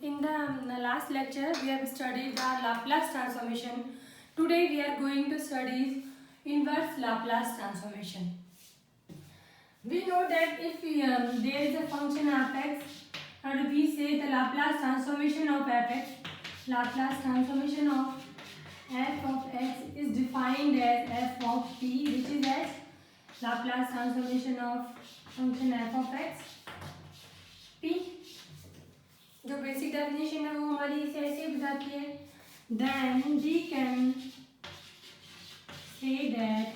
In the last lecture, we have studied the Laplace transformation. Today, we are going to study inverse Laplace transformation. We know that if there is a function f(x), and we say the Laplace transformation of f(x), Laplace transformation of f of x is defined as f of p, which is as Laplace transformation of function f of x p. जो basic definition है वो हमारी इसे ऐसे बताती है. Then we can say that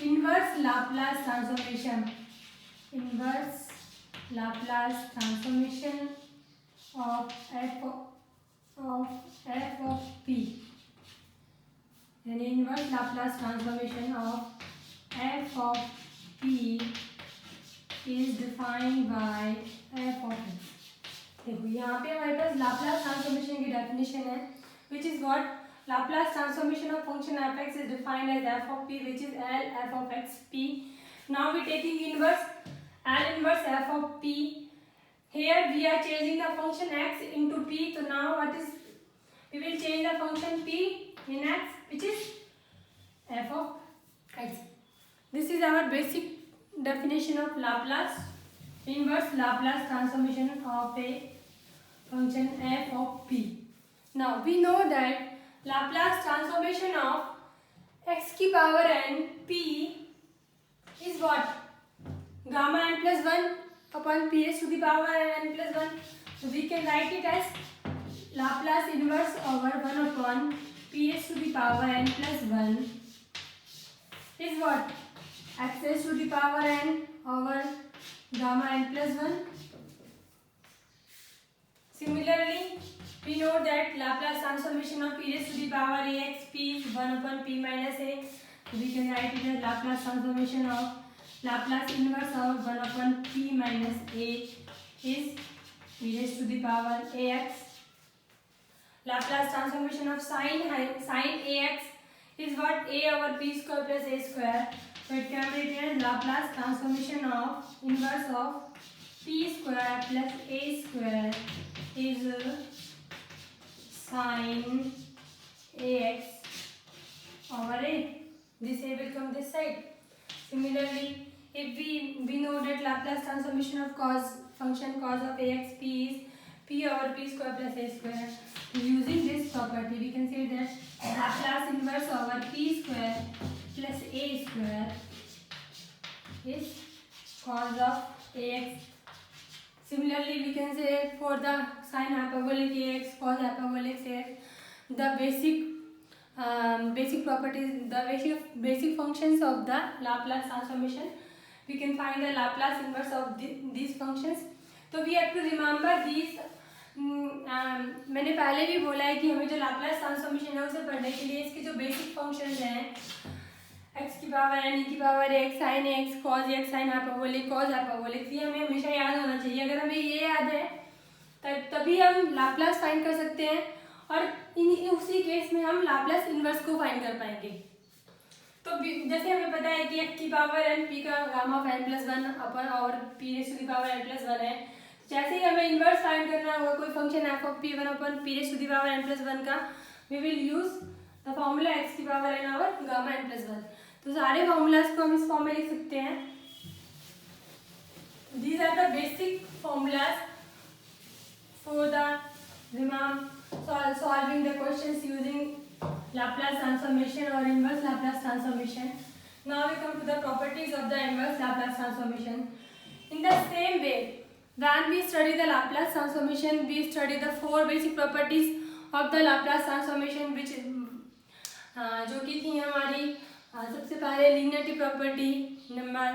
inverse Laplace transformation of f of p, यानी inverse Laplace transformation of f of p is defined by f of x. देखो यहाँ पे हमारे पास लाप्लास ट्रांसफॉर्मेशन की डेफिनेशन है, which is what Laplace transformation of function f(x) is defined as f of p, which is L f of x p. Now we taking inverse L inverse f of p. Here we are changing the function x into p. So now what is, we will change the function p in x, which is f of x. This is our basic definition of Laplace inverse Laplace transformation of a function f of p. Now we know that Laplace transformation of x की power n p is what? Gamma n plus 1 upon ps to the power n plus 1. So we can write it as Laplace inverse over 1 upon ps to the power n plus 1 is what? X raised to the power n over gamma n plus 1. Similarly, we know that Laplace transformation of p raised to the power ax p is 1 upon p minus a. So we can write it as Laplace transformation of Laplace inverse of 1 upon p minus a is p raised to the power ax. Laplace transformation of sin ax is what? A over p square plus a square. So it can be written as Laplace transformation of inverse of p square plus a square is sin ax over a. This a will come this side. Similarly, if we know that Laplace transformation of function cos of ax p is p over p square plus a square. Using this property, we can say that Laplace inverse over p square plus a square is cos of ax. Similarly, we can say for the sin hyperbolic ax, cos hyperbolic ax, the basic properties, the basic functions of the Laplace transformation. We can find the Laplace inverse of these functions. So we have to remember these. मैंने पहले भी बोला है कि हमें जो Laplace transformation है उसे पढ़ने के लिए इसके जो बेसिक फंक्शंस हैं x की पावर n, e की power x, sin x, cos x, sin hyperbolic, cos hyperbolic, ये हमें हमेशा याद होना चाहिए. अगर हमें ये याद है तभी हम लाप्लास फाइंड कर सकते हैं और उसी केस में हम लाप्लास इन्वर्स को फाइंड कर पाएंगे. तो जैसे हमें पता है कि x की पावर n p का gamma of n plus 1 upon और p raise to the power n plus 1 है. जैसे ही हमें इन्वर्स फाइंड करना होगा कोई function f of p 1 upon p raise to the power n plus 1 का, we will use the formula x की power n और गामा n प्लस 1. तो सारे फॉर्मूलाज को हम इस फॉर्म में लिख सकते हैं. These are the basic formulas for the solving the questions using Laplace transformation or inverse Laplace transformation. Now we come to the properties of the inverse Laplace transformation. In the same way, when we study the Laplace transformation, we study the 4 basic properties of the Laplace transformation, which जो कि थी हमारी सबसे पहले linearity property, number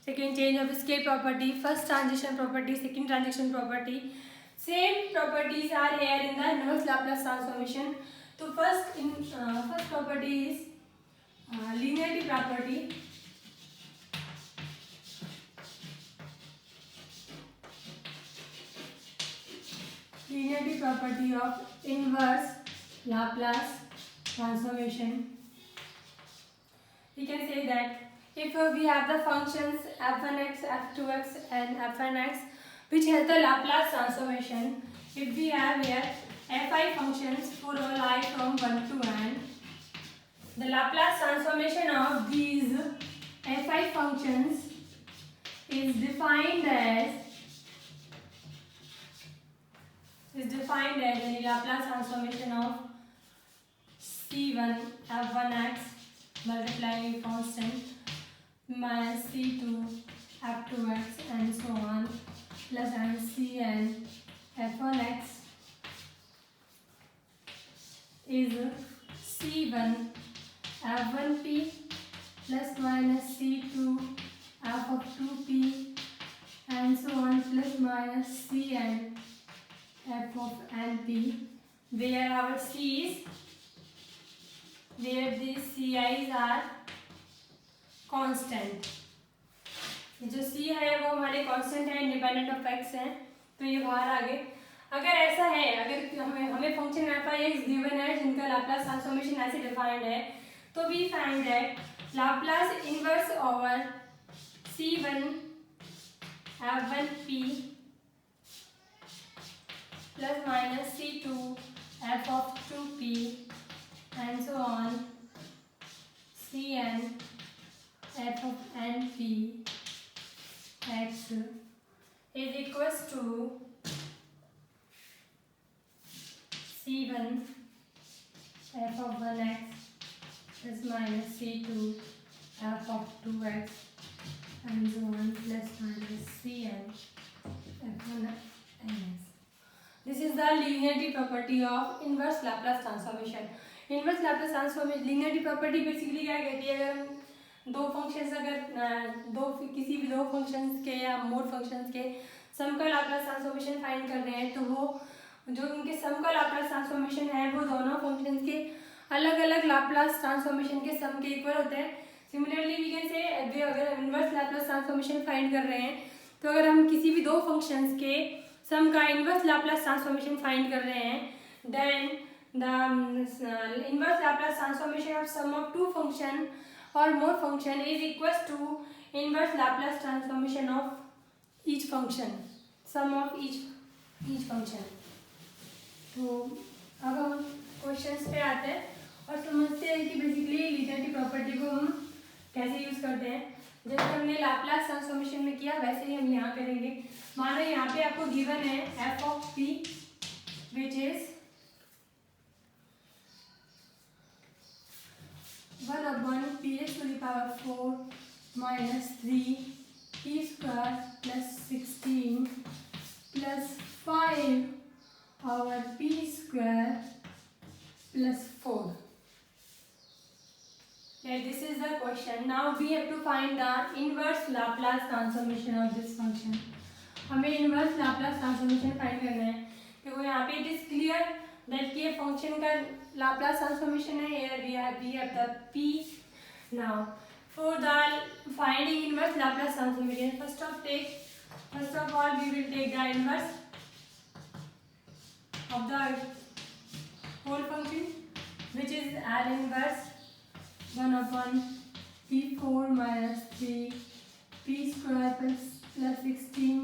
second change of scale property, first transition property, second transition property. Same properties are here in the inverse Laplace transformation. So first property is linearity property. Linearity property of inverse Laplace transformation. We can say that if we have the functions f1x, f2x and fnx, which has the Laplace transformation. If we have here fi functions for all I from 1 to n, the Laplace transformation of these fi functions is defined as the Laplace transformation of c1 f1x multiplying constant minus c2 f2x and so on plus cn f1x is c1 f1p plus minus c2 f of 2p and so on plus minus cn f of np, where our c's, where these ci's are constant. जो c है वो हमारे constant है, independent of x है, तो ये बाहर आ गए. अगर ऐसा है, अगर हमें function f i x given है जिनका लाप्लास ट्रांसफॉर्मेशन ऐसे डिफाइंड है, तो we find that Laplace inverse over c1 f1p plus minus c2 f of 2p and so on cn f of np x is equals to c1 f of 1x plus minus c2 f of 2x and so on plus minus cn f of ns. This is the linearity property of inverse Laplace transformation. Inverse Laplace transformation linearity property basically क्या कहती है, अगर हम दो functions, अगर किसी भी दो फंक्शंस के या मोड फंक्शंस के सम का लाप्लास ट्रांसफॉर्मेशन फाइंड कर रहे हैं, तो वो जो उनके सम का लाप्लास ट्रांसफॉर्मेशन है वो दोनों फंक्शंस के अलग अलग लाप्लास ट्रांसफॉर्मेशन के सम के इक्वल होते हैं. सिमिलरली वी कैन से अगर इनवर्स लाप्लास ट्रांसफॉर्मेशन फाइंड कर रहे हैं, तो अगर हम किसी भी दो फंक्शंस के सम का इनवर्स लाप्लास ट्रांसफॉर्मेशन फाइंड कर रहे हैं, then the inverse Laplace transformation of sum of two function और more function is equals to inverse Laplace transformation of each function, sum of each function. तो अब हम क्वेश्चंस पे आते हैं और समझते हैं कि बेसिकली लिनियरिटी प्रॉपर्टी को हम कैसे यूज करते हैं. जैसे हमने लाप्लास ट्रांसफॉर्मेशन में किया वैसे ही हम यहाँ करेंगे. मानो यहाँ पे आपको गिवन है f of p which is 1/p⁴ minus 3p² plus 16 plus 5/p² plus 4. Yeah, this is the question. Now we have to find the inverse Laplace transformation of this function. हमें इनवर्स लाप्लास ट्रांसफॉर्मेशन फाइंड करना है. देखो यहाँ पे it is clear that कि ये function का Laplace transformation है. Here we have the p. Now for the finding inverse Laplace transformation, first of all we will take the inverse of the whole function which is L inverse 1/p⁴ minus 3p² plus 16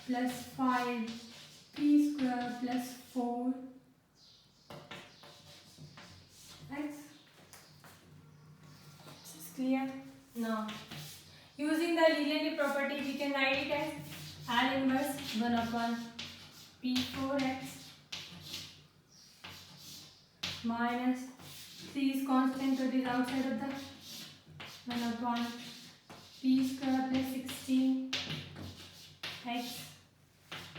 plus 5p² plus 4 x. This is clear. Now using the linearity property we can write it as L inverse 1/p⁴x minus 3 is constant, so it is outside of the 1/p² plus 16 x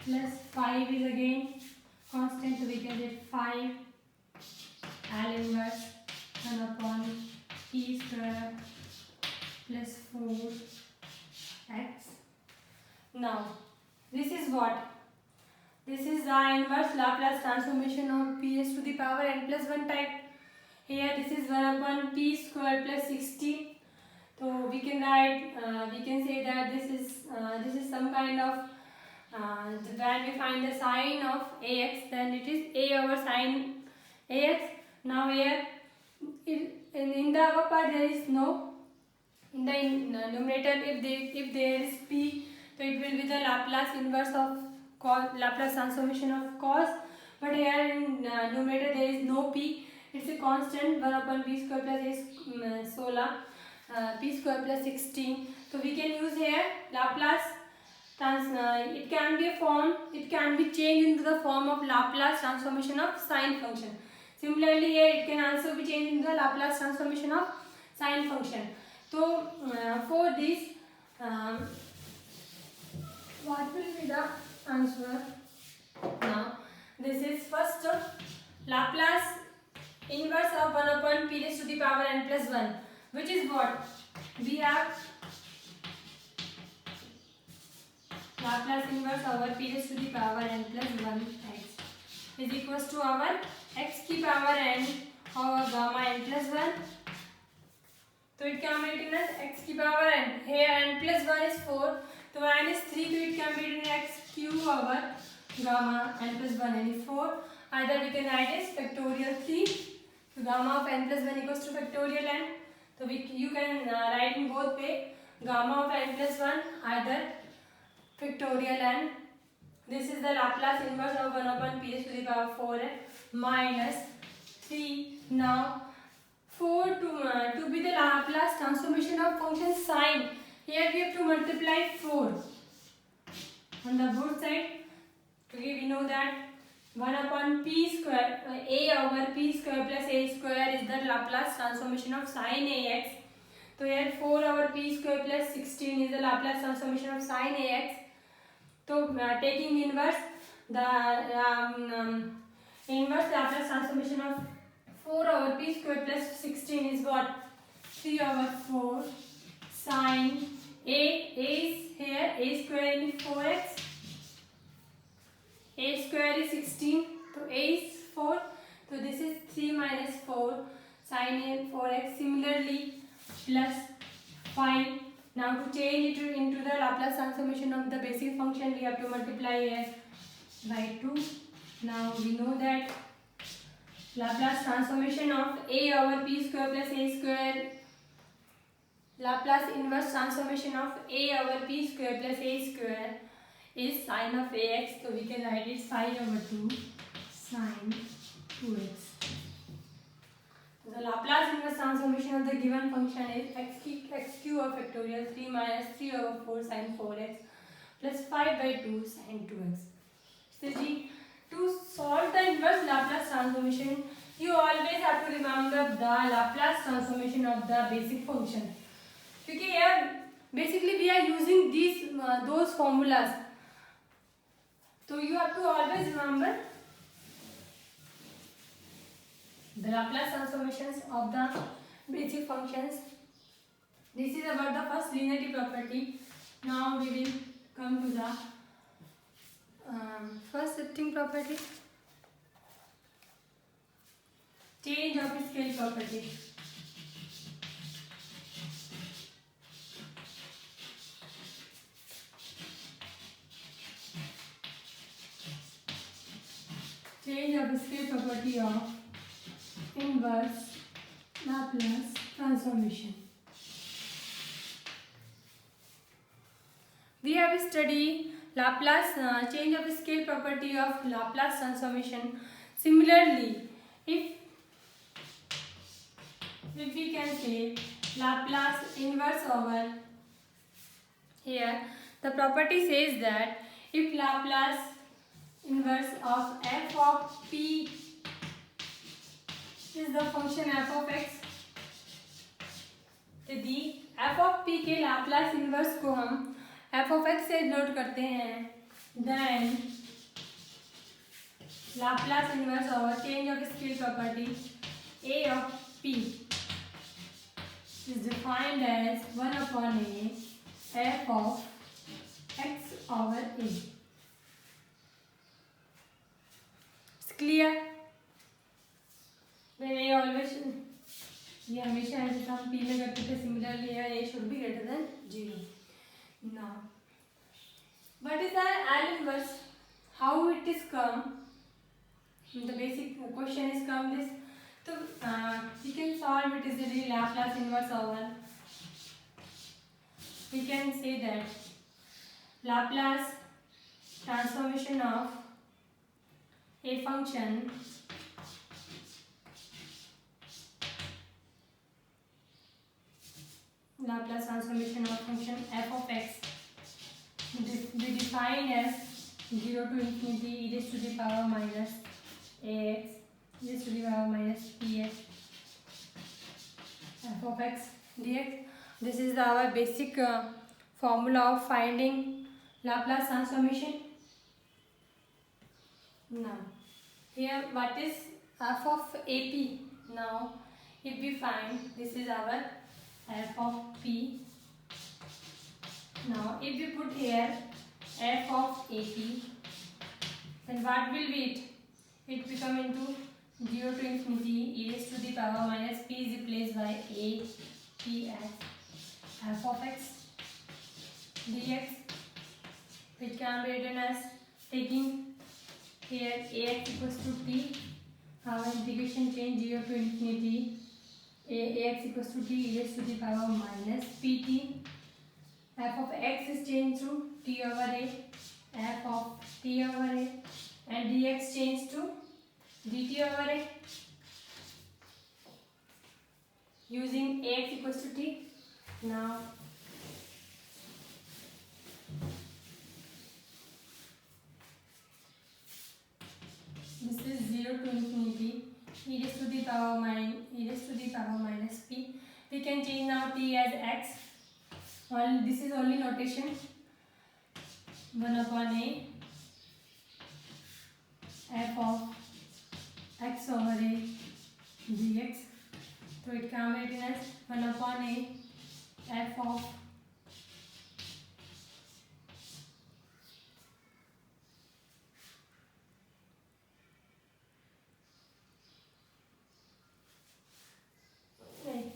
plus 5 is again constant, so we can get 5 L inverse 1/p² plus 4 x. Now this is what? This is the inverse Laplace transformation of p⁴n plus 1 type. Here this is 1/p² plus 16. So we can write, we can say that this is some kind of when we find the sign of ax, then it is a over sin ax. Now here in the upper part there is no, in the numerator if there is p, So it will be the Laplace inverse of cos, Laplace transformation of cos. But here in numerator there is no p. It's a constant 1 upon p square plus a 16 p square plus 16. So we can use here Laplace. It can be a form. It can be changed into the form of Laplace transformation of sine function. Similarly, here it can also be changed into the Laplace transformation of sine function. So for this, what will be the answer? Now, this is first Laplace inverse of 1 upon p raised to the power n plus 1, which is what? We have Laplace inverse over p raised to the power n plus 1 x is equals to our x की power n over gamma n plus 1. तो it can be written as x की power n. Here n plus 1 is 4. तो n is 3. तो it can be written as x cube over gamma n plus 1 n is 4. Either we can write as factorial 3. So gamma of n plus 1 equals to factorial n. So you can write in both way. Gamma of n plus 1 either factorial n. This is the Laplace inverse of 1 upon p raised to the power 4 minus 3. Now 4 to be the Laplace transformation of function sine. Here we have to multiply 4 on the both side. Okay, we know that 1 upon p square a over p square plus a square is the Laplace transformation of sine ax. So here 4 over p square plus 16 is the Laplace transformation of sine ax. So taking inverse, the inverse Laplace transformation of 4 over p square plus 16 is what? 3 over 4 sine a is here a square is 4x, a square is 16, so a is 4, so this is 3 minus 4 sine a 4x. Similarly plus 5. Now to change it into the Laplace transformation of the basic function, we have to multiply here by 2. Now we know that Laplace transformation of a over p square plus a square, Laplace inverse transformation of a over p square plus a square is sine of ax. So we can write it 5 over 2 sine 2x. The Laplace inverse transformation of the given function is x cube over factorial 3 minus 3 over 4 sine 4x plus 5 by 2 sine 2x. So to solve the inverse Laplace transformation, you always have to remember the Laplace transformation of the basic function. Because here basically we are using these those formulas. So you have to always remember the Laplace transformations of the basic functions. This is about the first linearity property. Now we will come to the first shifting property, change of scale property. Change of scale property of inverse Laplace transformation. We have studied Laplace change of scale property of Laplace transformation. Similarly, if we can say Laplace inverse over, here the property says that if Laplace inverse of f of p is the function f of x, यदि f of p के Laplace inverse को हम f of x से note करते हैं, then Laplace inverse और change of scale property a of p is defined as 1 upon a f of x over a. It's clear? When a always, ये हमेशा ऐसे हम p में करते थे. Similarly, a should be greater than 0. Now, what is the L inverse? How it is come? The basic question is come this. So we can solve it easily. Laplace inverse over. We can say that Laplace transformation of a function Laplace transformation of function f of x we define as 0 to infinity e raised to the power minus ax e raised to the power minus px f of x dx. This is our basic formula of finding Laplace transformation. Now here what is f of ap? Now if we find this is our f of p. Now if we put here f of ap, then what will be it? It become into 0 to infinity e raised to the power minus p is replaced by a p as f of x dx, which can be written as taking here ax equals to t, our integration change 0 to infinity ax equals to t e raised to the power minus pt. F of x is changed to t over a, f of t over a, and dx changed to dt over a using ax equals to t. Now this is 0 to infinity e raised to the power minus p. We can change now t as x. This is only notation 1 upon a f of x over a dx. So it can be written as 1 upon a f of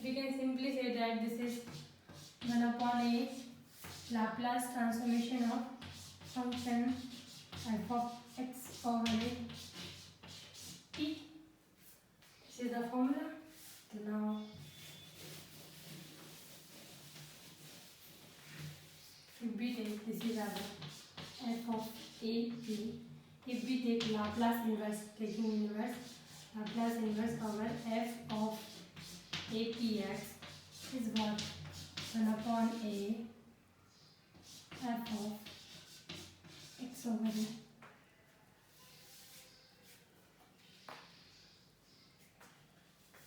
we can simply say that this is 1 upon a Laplace transformation of function f of x over a p. This is the formula. So now if we take this is our f of a p. If we take Laplace inverse, taking inverse Laplace inverse over f of a p x is what 1 upon a f of x over a.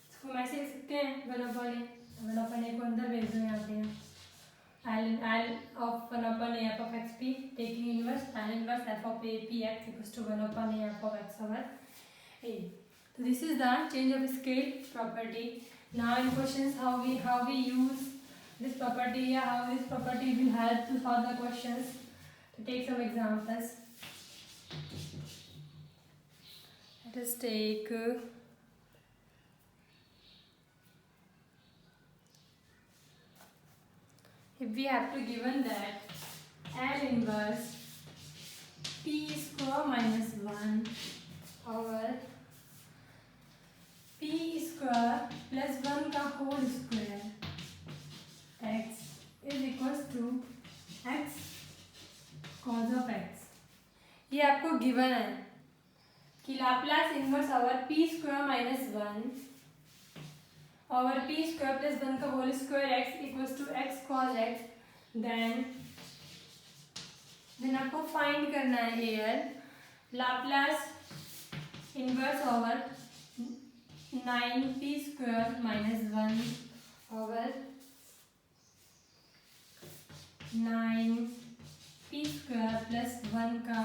इसको हम ऐसे लिख सकते हैं 1 upon a को अंदर भेज दो यहाँ पे L of 1 upon a f of x p taking inverse L inverse f of a p x equals to 1 upon a f of x over a. So this is the change of scale property. Now in questions how we use this property, how this property will help to solve the questions. To take some examples, let us take if we have to given that L inverse p square minus 1 over p square plus 1 का whole square x is equals to x cos of x. ये आपको given है कि Laplace inverse over p square minus 1 over p square plus 1 का whole square x equals to x cos x. Then आपको find करना है here Laplace inverse over 9p square minus 1 over 9p square plus 1 का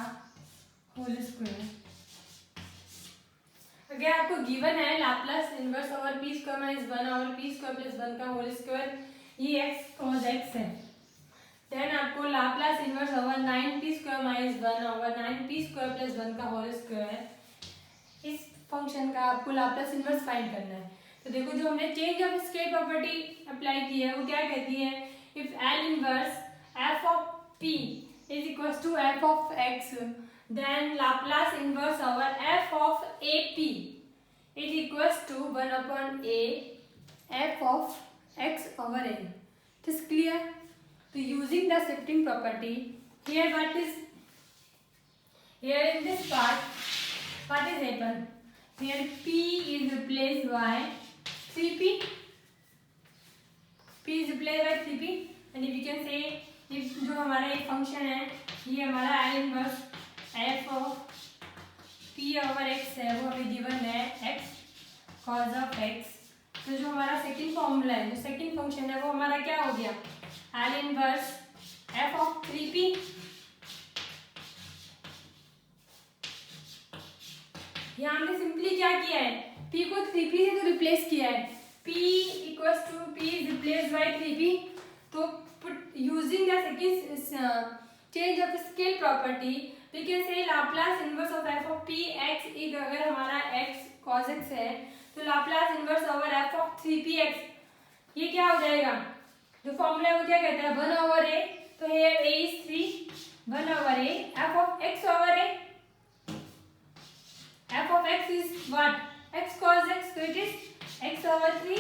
whole square. अगर आपको given है Laplace inverse over p square minus 1 over p square plus 1 का whole square, ये x cos x है. देन आपको Laplace inverse over 9p square minus 1 over 9p square plus 1 का whole square, इस function का आपको लाप्लास इनवर्स फाइंड करना है. तो देखो जो हमने change of scale property apply की है वो क्या कहती है, if L inverse f of p is equals to f of x, then Laplace inverse over f of ap is equals to 1 upon a f of x over a. It is clear? So using the shifting property Here what is, here in this part, what is happened? Here P is replaced by 3P. P is replaced by 3P, and if you can say, if जो हमारा एक function है, ये हमारा L inverse f of P over x है, वो हमें given है x cos ऑफ x. तो जो हमारा सेकंड फॉर्मूला है, जो सेकंड फंक्शन है, वो हमारा क्या हो गया? L inverse f of 3P. यहाँ हमने सिंपली क्या किया है? P को 3P से तो रिप्लेस किया है. P equals to P is replaced by 3P. तो using the second change of scale property, we can say Laplace inverse of f of P x is, अगर हमारा x cos x है, तो Laplace inverse over f of 3P x, ये क्या हो जाएगा? जो फॉर्मूला है वो क्या कहता है? 1 over a. तो here a is 3, 1 over a, f of x over a. f of x is what? X cos x, so it is x over 3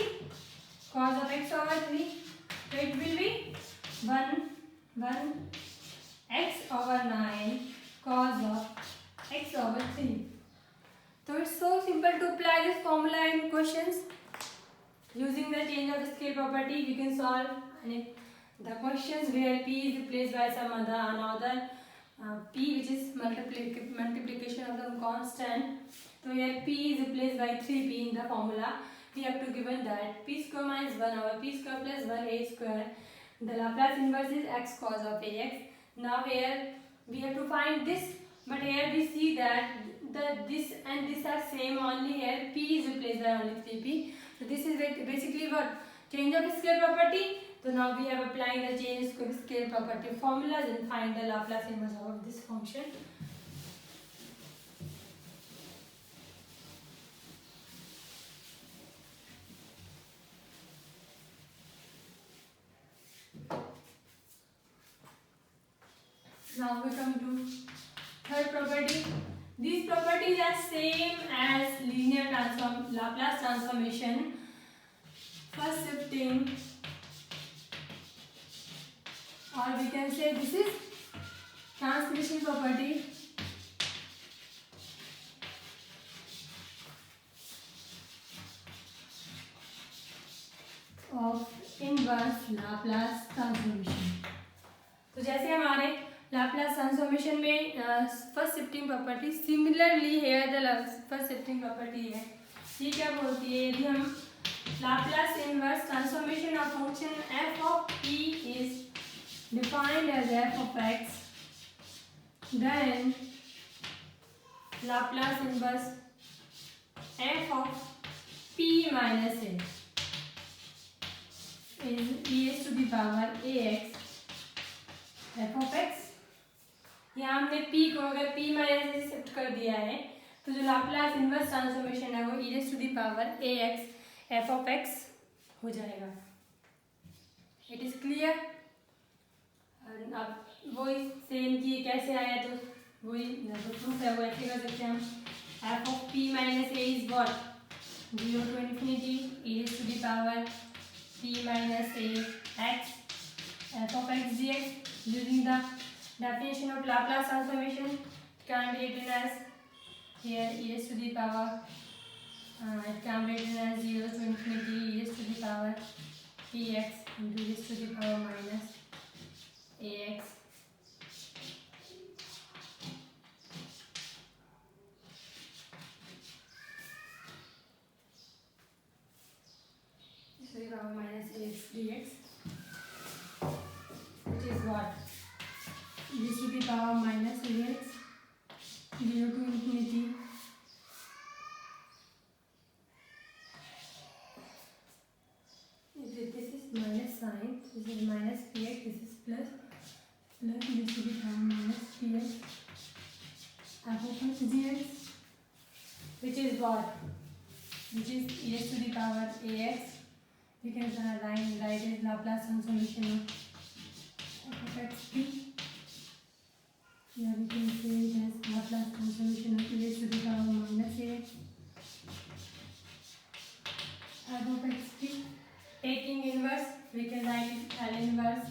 cos of x over 3, so it will be 1 x over 9 cos of x over 3. So it's so simple to apply this formula in questions. Using the change of scale property, we can solve the questions where P is replaced by some another P, which is multiplication of some constant. So here P is replaced by 3P in the formula. We have to given that P square minus 1 over P square plus 1a square. The Laplace inverse is x cos of ax. Now here we have to find this, but here we see that this and this are same. Only here P is replaced by only 3P. So this is basically what? Change of scale property. So now we have applying the change of scale property formulas and find the Laplace inverse of this function. Now we come to third property. These properties are same as linear transform, Laplace transformation. First shifting, or we can say this is transmission property. Of inverse Laplace transformation. तो जैसे हमारे Laplace transformation में first shifting property, similarly here the first shifting property है. ये क्या बोलती है? यदि हम Laplace inverse transformation of function f of p is defined as f of x, then Laplace inverse f of p minus a is e raised to the power ax f of x. यहाँ हमने p को अगर p minus से shift कर दिया है, तो जो लाप्लास इनवर्स ट्रांसफॉर्मेशन है वो e raised to the power ax f of x हो जाएगा. It is clear? अब वही सेम की कैसे आया, तो वही प्रूफ है वो ऐसे कर सकते हैं हम. f of p minus a is what? 0 to infinity e raised to the power p minus a x f of x dx. Using the definition of Laplace transformation, it can be written as here e raised to the power, it can be written as 0 to infinity e raised to the power px into e raised to the power minus ax. To the power minus ax dx, which is what? E raised to the power minus ax 0 to infinity this is minus sign, this is minus px, this is plus e raised to the power minus px f of x dx, which is what? Which is e raised to the power ax. We can write it Laplace transformation of f of x p. Here we can say it as Laplace transformation of e raised to the power minus ax f of x p. Taking inverse, we can write it L inverse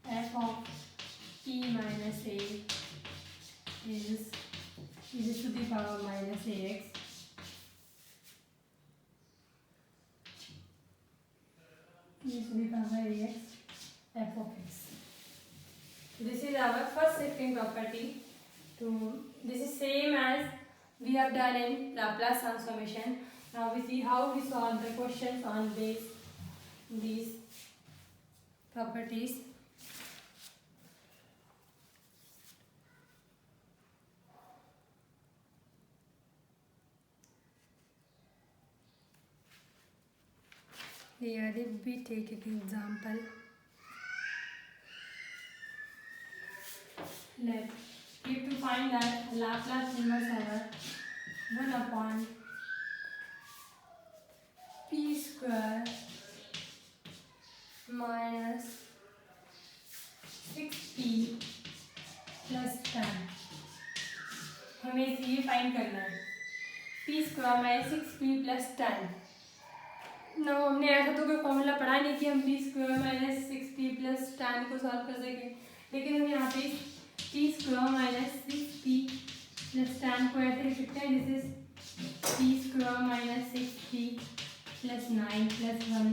f of p minus e raised to the power minus ax e raised to the power ax f of x. This is our first shifting property. So this is same as we have done in Laplace transformation. Now we see how we solve the questions on these properties. Here if we take an example, we have to find that Laplace inverse over 1 upon p square minus 6p plus 10. हमें ये find करना है p square minus 6p plus 10. ना हमने ऐसा तो कोई formula पढ़ा नहीं कि हम p square minus 6p plus 10 को सॉल्व कर सकें, लेकिन हम यहाँ पे p square minus 6p plus 10 को ऐसे लिख सकते हैं. This is p square minus 6p plus 9 plus 1.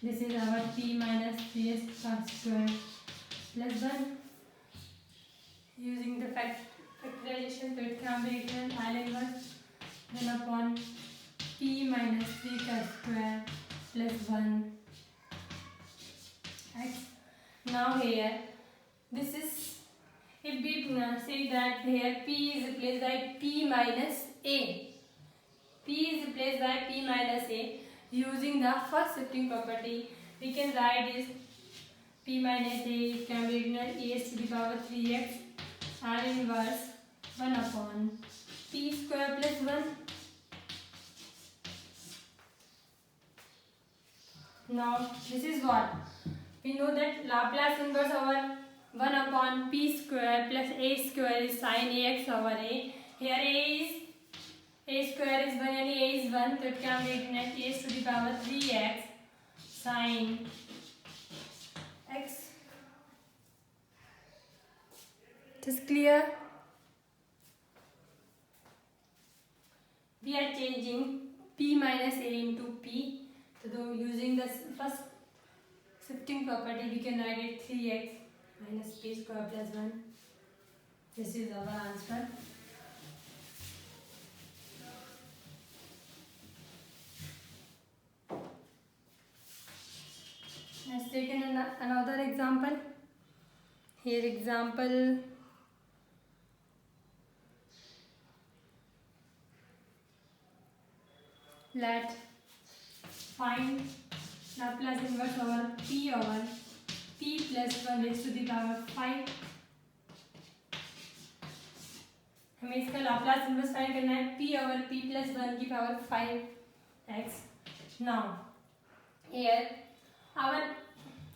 This is our p minus 3s का square plus 1. Using the factorization, so it can be written L inverse 1 upon p minus 3 का square plus 1 x. Now here, this is, if we say that here p is replaced by p minus a, p is replaced by p minus a, using the first shifting property, we can write this p minus a, it can be written as a to the power 3x L inverse 1 upon p square plus 1. Now this is what we know, that Laplace inverse over 1 upon p square plus a square is sin ax over a. Here a square is 1 and a is 1, so it can be written as a to the power 3x sin x. It is clear? We are changing p minus a into p. So using the first shifting property, we can write it 3x minus p square plus 1. This is our answer. Let's take another example. Here example, let find Laplace inverse over p plus 1 raised to the power 5. हमें इसका Laplace inverse find करना है p over p plus 1 की power 5x. Now here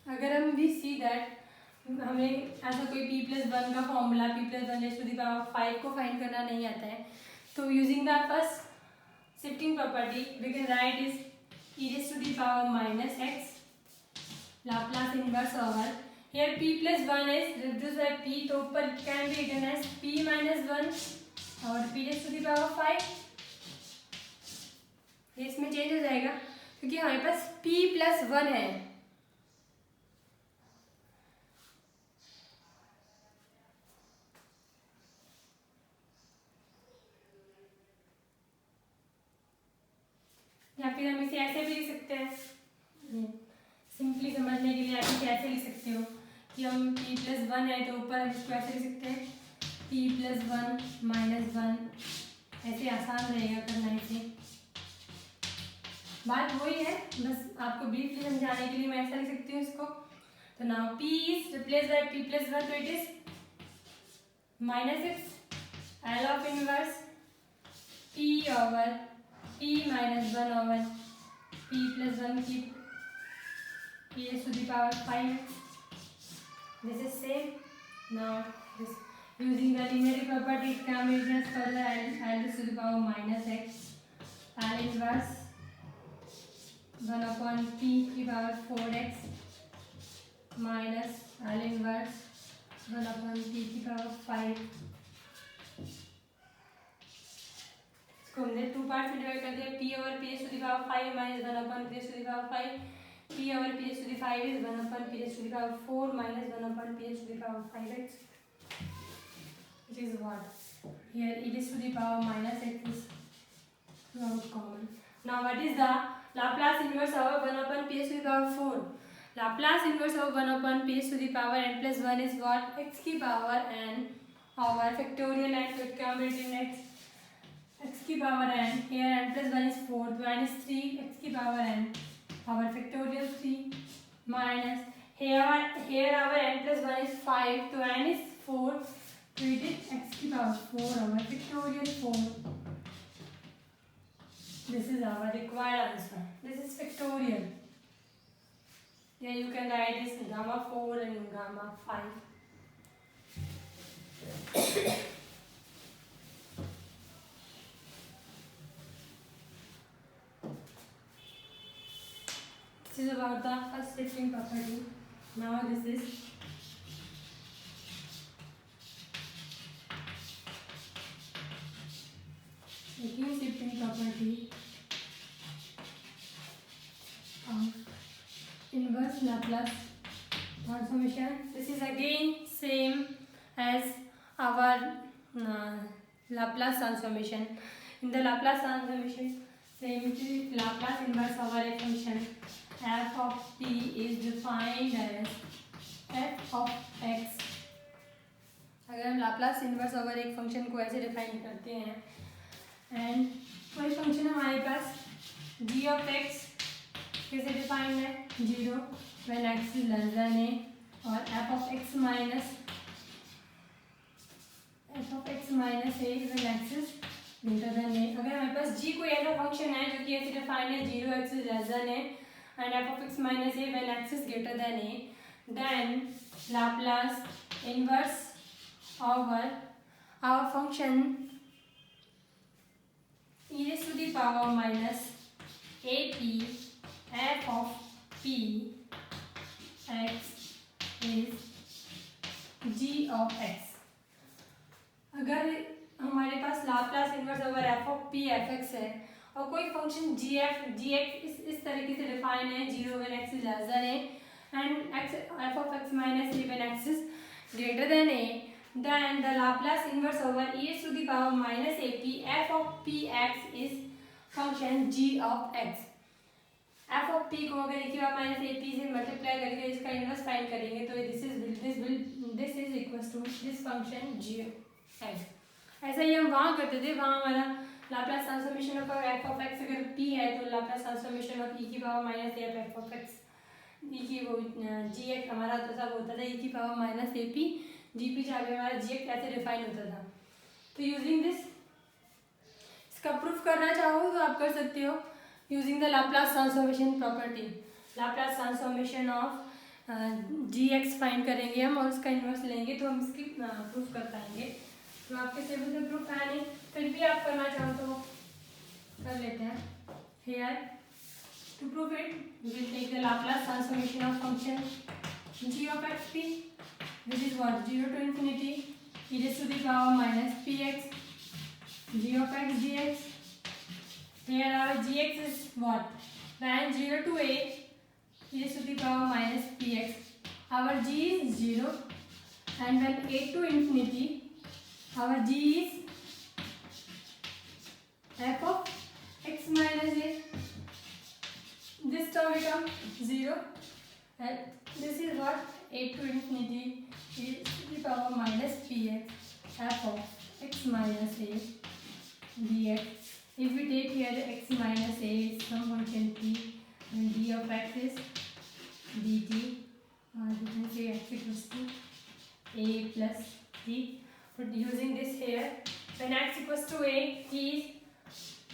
अगर हम भी see that हमें ऐसा कोई p plus 1 का formula p plus 1 raised to the power 5 को फाइंड करना नहीं आता है, तो using the first shifting property, we can write is e raised to the power minus x Laplace inverse over, here p plus 1 is reduced by p, तो ऊपर can be written as p minus 1 और p raised to the power 5. ये इसमें change हो जाएगा क्योंकि हमारे पास p plus 1 है. या फिर हम इसे ऐसे भी लिख सकते हैं, सिंपली समझने के लिए आप इसे ऐसे लिख सकते हो कि हम p plus 1 है तो ऊपर हम इसको ऐसे लिख सकते हैं p plus 1 minus 1. ऐसे आसान रहेगा करना इसे. बात वही है, बस आपको ब्रीफली समझाने के लिए मैं ऐसा लिख सकती हूँ इसको. तो now p is replaced by p plus 1, तो it is minus x L of inverse p over p minus 1 over p plus 1 की p raised to the power 5x. This is same. Now this using the linearity property, it can be written as further L raised to the power minus x L inverse 1 upon p की power 4x minus L inverse 1 upon p की power 5. इसको हमने 2 part में divide कर दिया। p over p raised to the power 5 minus 1 upon p raised to the power 5, p over p raised to the 5 is 1 upon p raised to the power 4 minus 1 upon p raised to the power 5x, which is what? Here e raised to the power minus x is not common. Now what is the Laplace inverse of 1 upon p raised to the power 4? Laplace inverse of 1 upon p raised to the power n plus 1 is what? X की power n over factorial n, so it can be written x की power n, here n plus 1 is 4, so n is 3, x की power n over factorial 3 minus here our n plus 1 is 5, so n is 4, so it is x की power 4 over factorial 4. This is our required answer. This is factorial. Yeah, you can write this gamma 4 and gamma 5. This is about the first shifting property. Now this is second shifting property of inverse Laplace transformation. This is again same as our Laplace transformation. In the Laplace transformation, same Laplace inverse over a function f of t is defined as f of x. अगर हम Laplace inverse over एक function को ऐसे define करते हैं and कोई function हमारे पास g of x कैसे डिफाइंड है 0 when x is less than a और f of x minus a when x is greater than a। अगर हमारे पास g कोई ऐसा फंक्शन है जो कि ऐसे डिफाइंड है 0 x is less than a and f of x minus a when x is greater than a, then Laplace inverse over our function e raised to the power minus ap f of p x is g of x। अगर हमारे पास Laplace inverse over f of p f x है और कोई function g x इस तरीके से define है 0 when x is less than a and f of x minus a when x is greater than a, then the Laplace inverse over e raised to the power minus ap f of px is function g of x। f of p को अगर e की power minus ap से multiply करके इसका inverse find करेंगे तो this is equals to this function g of x। ऐसा ही हम वहाँ करते थे, वहाँ हमारा Laplace transformation of f of x अगर p है तो लाप्लास ट्रांसफॉर्मेशन ऑफ e की power minus a f of x e की वो gx हमारा होता था वो होता था e की पावर माइनस ap gp जहाँ पे हमारा gx ऐसे डिफाइन होता था। तो यूजिंग दिस इसका प्रूफ करना चाहो तो आप कर सकते हो using the Laplace transformation property. Laplace transformation of gx find करेंगे हम और उसका इन्वर्स लेंगे तो हम इसकी प्रूफ कर पाएंगे। तो आपके टेबल से प्रूफ है नहीं, फिर भी आप करना चाहो तो कर लेते हैं। Here to prove it we will take the Laplace transformation of function g of xp, which is what 0 to infinity e raised to the power minus px g of x dx। Here our gx is what when 0 to a e raised to the power minus px, our g is 0 and when a to infinity our g is f of x minus a, this term becomes 0 and this is what a to infinity e to the power minus px f of x minus a dx। If we take here x minus a is some function t and d of x is dt, or you can say x equals to a plus t। But using this here, when x equals to a, t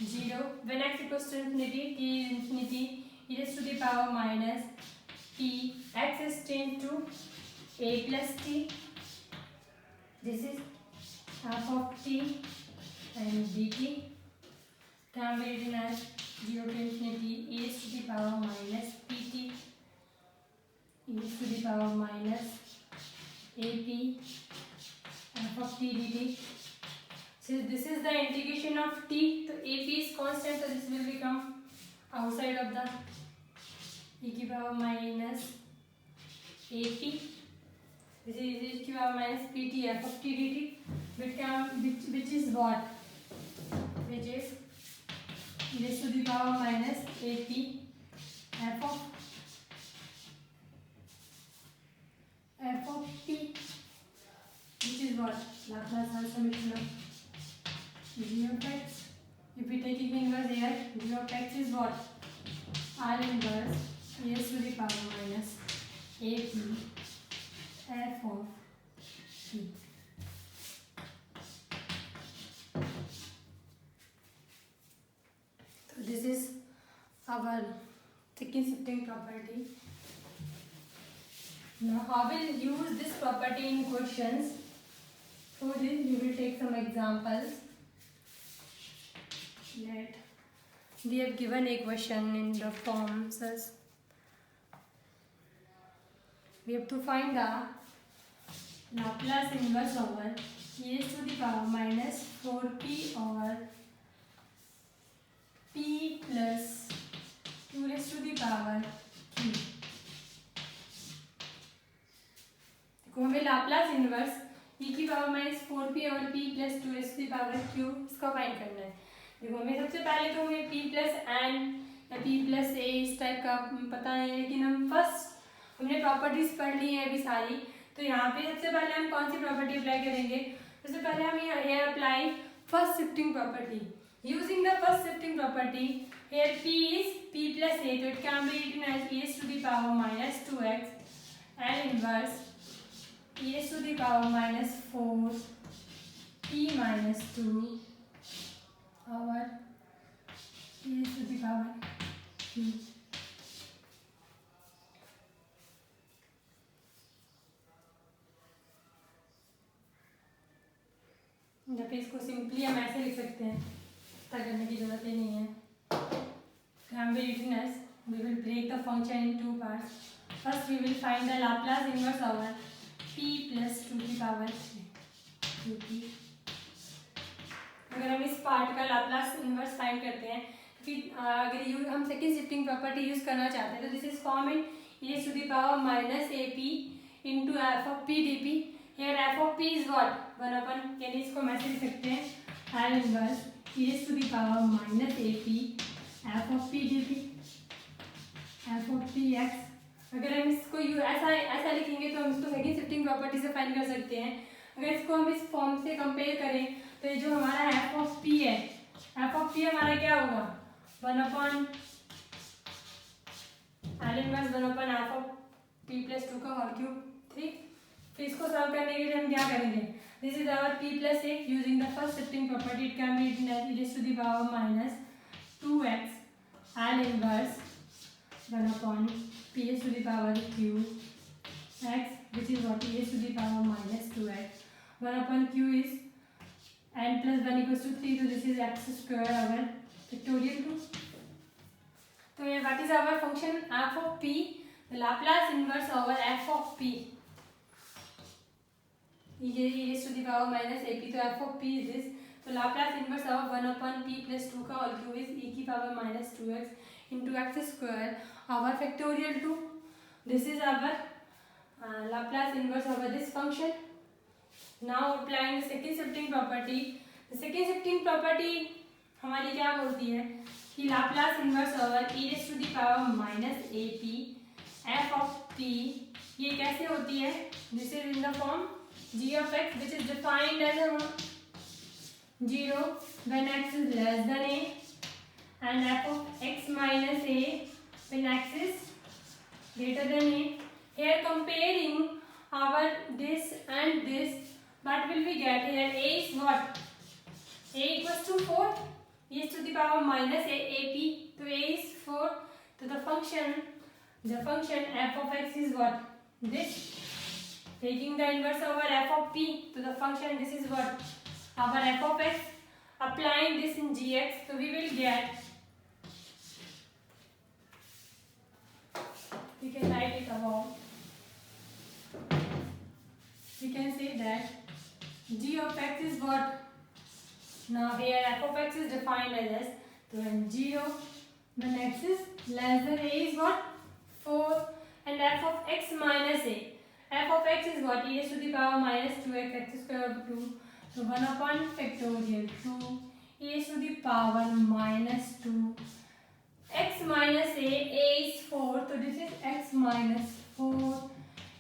is 0. When x equals to infinity, t is infinity e raised to the power minus p, x is changed to a plus t. This is f of t and dt can be written as 0 to infinity e raised to the power minus pt e raised to the power minus ap f of t dt. Since this is the integration of t. So AP is constant, so this will become outside of the e की power minus AP. This is e की power minus PT f of t dt, which is what? Which is e raised to the power minus AP f of p, which is what? Laplace transformation of g of x. If we take inverse here, g of x is what? R inverse e raised to the power minus AP f of p. So this is our second shifting property. Now how will use this property in questions? For this we will take some examples. Let we have given a question in the form says we have to find the Laplace inverse over e raised to the power minus 4p or p plus 2 raised to the power q. देखो हमें Laplace inverse e की power minus 4p और p plus 2 raise to the power q इसका find करना है। देखो हमें सबसे पहले तो हमें p प्लस n या p प्लस a इस टाइप का पता है, लेकिन हम फर्स्ट हमने प्रॉपर्टीज पढ़ ली है अभी सारी। तो यहाँ पे सबसे पहले हम कौन सी प्रॉपर्टी अप्लाई करेंगे? सबसे पहले हम here apply first shifting property. Using the first shifting property here p is p plus a, so it can be written as e raised to the power minus 2x and inverse e raised to the power minus 4 p minus 2 over e raised to the power q. जबकि इसको simply हम ऐसे लिख सकते हैं, इतना करने की जरूरत ही नहीं है। Can be written as, we will break the function in two parts. First we will find the Laplace inverse over p plus 2 की power 3 qp. अगर हम इस पार्ट का लाप्लास इनवर्स फाइंड करते हैं, फिर अगर हम सेकेंड शिफ्टिंग प्रॉपर्टी यूज करना चाहते हैं, तो this is form in e raised to the power minus ap into f of p dp. Here f of p is what? 1/, यानी इसको हम ऐसे लिख सकते हैं L inverse e raised to the power minus ap f of p dp f of p x. अगर हम इसको ऐसा लिखेंगे तो हम इसको सेकेंड शिफ्टिंग प्रॉपर्टी से फाइंड कर सकते हैं। अगर इसको हम इस फॉर्म से कंपेयर करें तो ये जो हमारा f of p है, f of p हमारा क्या होगा? 1/L inverse 1/f of p plus 2 का होल क्यूब 3। फिर इसको सॉल्व करने के लिए हम क्या करेंगे? This is our p plus a. Using the first shifting property it can be written as e raised to the power minus 2x L inverse 1/p raised to the power q x, which is what e raised to the power minus 2x. 1/q is n plus 1 equals to 3, so this is x square over factorial 2. तो ये what is our function f of p? The Laplace inverse over f of p e raised to the power minus ap. तो f of p is this. तो Laplace inverse over 1/p plus 2 का whole cube is e की power minus 2x into x square over factorial 2. This is our Laplace inverse over this function. Now applying the second shifting property. The second shifting property हमारी क्या बोलती है कि Laplace inverse over e raised to the power minus ap f of p ये कैसे होती है? This is in the form g of x, which is defined as 0 when x is less than a, and f of x minus a when x is greater than a. Here comparing our this and this, what will we get? Here a is what? A equals to 4 e to the power minus a ap. So a is 4. So the function f of x is what? This. Taking the inverse over f of p to the function, this is what? Our f of x. Applying this in gx, so we will get, we can write it above. We can say that g of x is what? Now here f of x is defined as s. So when 0, when x is less than a is what? 4. And f of x minus a. F of x is what? E raised to the power minus 2x x square over 2. So 1 upon factorial 2 e raised to the power minus 2. X minus a is 4. So this is x minus 4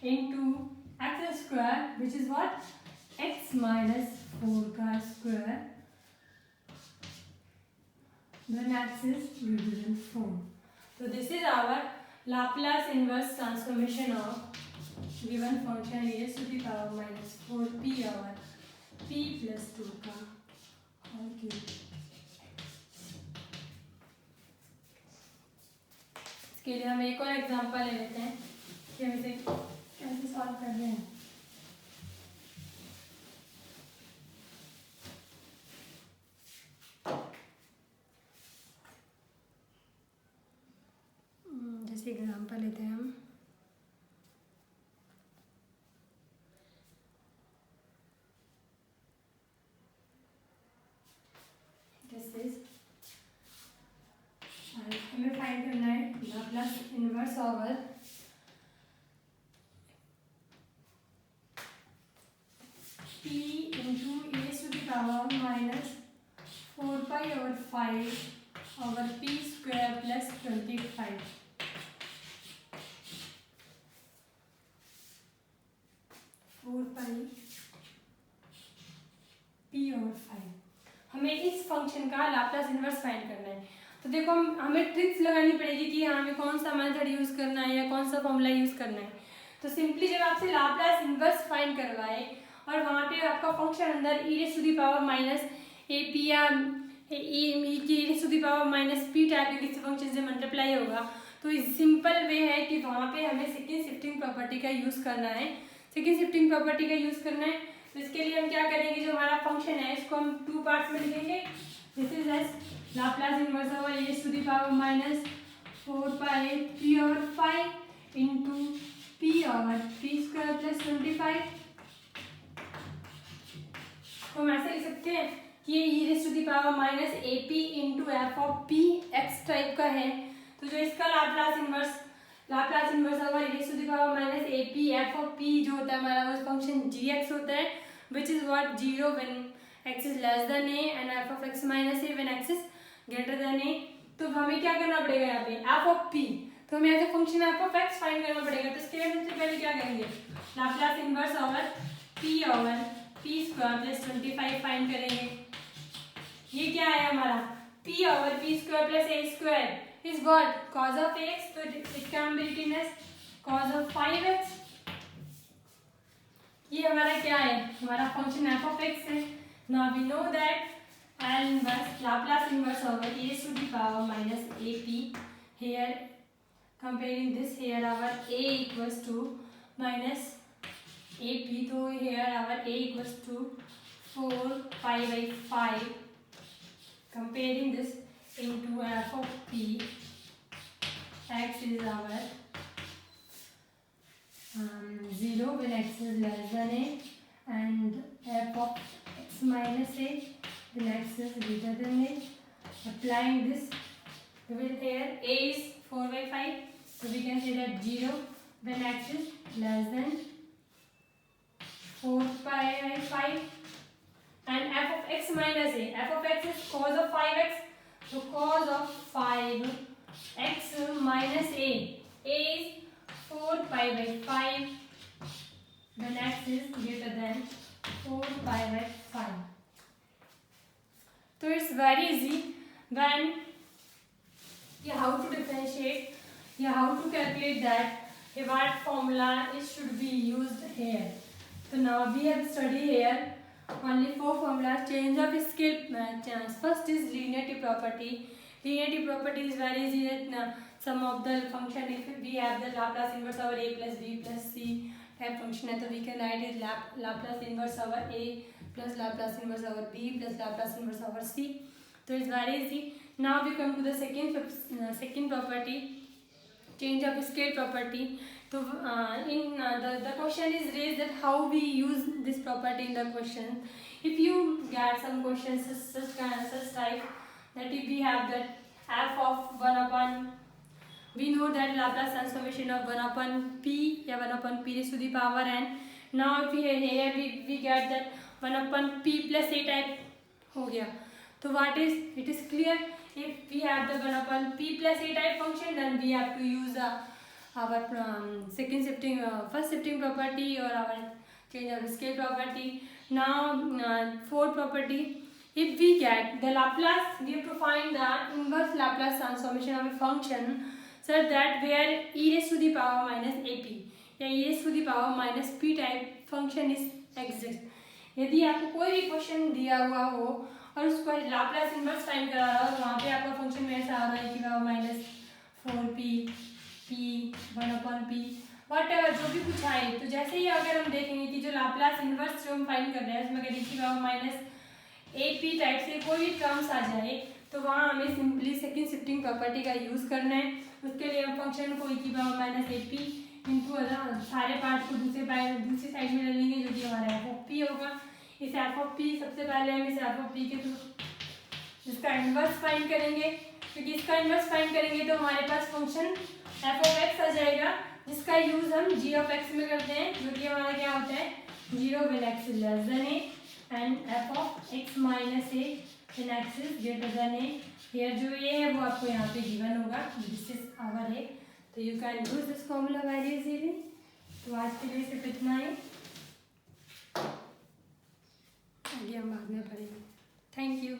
into x square, which is what? X minus 4 का square when x is greater than 4. So this is our Laplace inverse transformation of given function e raised to the power minus 4p over p plus 2 का whole cube. इसके लिए हम एक और example ले लेते हैं कि हम इसे कैसे सॉल्व कर रहे हैं. जैसे एग्जांपल लेते हैं हम. हमें फाइंड करना है Laplace inverse over p into e to the power minus 4 pi over 5 over p square plus 25. 4 pi p over 5. हमें इस फंक्शन का लाप्लास इनवर्स फाइंड करना है. तो देखो हमें ट्रिक्स लगानी पड़ेगी कि हमें कौन सा मेथड यूज़ करना है या कौन सा फॉर्मूला यूज़ करना है. तो सिंपली जब आपसे लाप्लास इनवर्स फाइंड करवाए और वहाँ पे आपका फंक्शन अंदर e raise to the power minus a p या ई की raise to the power minus p type के किसी फंक्शन से मल्टीप्लाई होगा, तो सिंपल वे है कि वहाँ पे हमें सेकेंड शिफ्टिंग प्रॉपर्टी का यूज़ करना है. सेकेंड शिफ्टिंग प्रॉपर्टी का यूज़ करना है. तो इसके लिए हम क्या करेंगे, जो हमारा फंक्शन है इसको हम 2 पार्ट्स में लिखेंगे. This is as Laplace inverse over e to the power minus 4 pi p over 5 into p over p square plus 25. तो हम ऐसे लिख सकते हैं कि ये e raise to the power minus a p into f of p x type का है. तो जो इसका Laplace inverse over e raise to the power minus a p f of p जो होता है हमारा वो फंक्शन जी एक्स होता है, which is what 0 when x is less than a and f of x minus a when x is greater than a. तो हमें क्या करना पड़ेगा यहाँ पे f of p. तो हमें ऐसे function f of x find करना पड़ेगा. तो इसके लिए सबसे पहले क्या करेंगे, Laplace inverse over p over p square plus 25 find करेंगे. ये क्या है हमारा p over p square plus a square is what cos of x. तो it can be written as cos of 5x. ये हमारा क्या है, हमारा फंक्शन f of x है. Now we know that L inverse Laplace inverse over e to the power minus ap. Here comparing this, here our a equals to minus ap. So here our a equals to 4 pi by 5. Comparing this into f of p, x is our 0 when x is less than a, and f of x minus a when x is greater than a. Applying this, we will here a is 4 by 5, so we can say that 0 when x is less than 4 pi by 5, and f of x minus a, f of x is cos of 5x, so cos of 5x minus a is 4 pi by 5 when x is greater than 4 pi by 5. So it's very easy when how to differentiate, how to calculate that what formula should be used here. So now we have studied here only 4 formulas. Change of scale. First is linearity property. Linearity property is very easy. That sum of the function, if we have the Laplace inverse over a plus b plus c type function है, तो we can write it Laplace inverse over a plus Laplace inverse over b plus Laplace inverse over c. So it's very easy. Now we come to the second property, change of scale property. So the question is raised that how we use this property in the question. If you get some questions such like that, if we have that f of 1 upon, we know that Laplace transformation of 1 upon p या 1 upon p raised to the power n. Now if we get that 1 upon p plus a type हो गया, तो what is, it is clear, if we have the 1 upon p plus a type function, then we have to use our second shifting first shifting property or our change of scale property. Now fourth property, if we get the Laplace, we have to find the inverse Laplace transformation of a function such that where e raised to the power minus ap या e raised to the power minus p type function is exist. यदि आपको कोई भी question दिया हुआ हो और उसको लाप्लास इन्वर्स फाइंड करा रहा हो, तो वहाँ पे आपका फंक्शन में ऐसा आ रहा है कि power minus 4p p 1 upon p whatever जो भी कुछ आए, तो जैसे ही अगर हम देखेंगे कि जो लाप्लास इन्वर्स जो हम फाइंड कर रहे हैं उसमें अगर e की पावर माइनस ap टाइप से कोई भी टर्म्स आ जाए, तो वहाँ हमें सिंपली सेकंड शिफ्टिंग प्रॉपर्टी का यूज़ करना है. उसके लिए हम फंक्शन को e की पावर माइनस ap इंटू सारे पार्ट को दूसरी साइड में ले लेंगे, जो कि हमारा एफ ऑफ पी होगा. इस एफ ऑफ पी सबसे पहले हम इस एफ ऑफ पी के थ्रू इसका इन्वर्स फाइंड करेंगे, क्योंकि इसका इन्वर्स फाइंड करेंगे तो हमारे पास फंक्शन एफ ऑफ एक्स आ जाएगा, जिसका यूज़ हम जी ऑफ एक्स में करते हैं, जो कि हमारा क्या होता है 0 when x is less than a and f of x minus a when x is greater than a. here जो ये है वो आपको यहाँ पे गिवन होगा, दिस इज आवर a, तो you can use this formula very easily. तो आज के लिए सिर्फ इतना ही, आगे हम बाद में पढ़ेंगे. Thank you.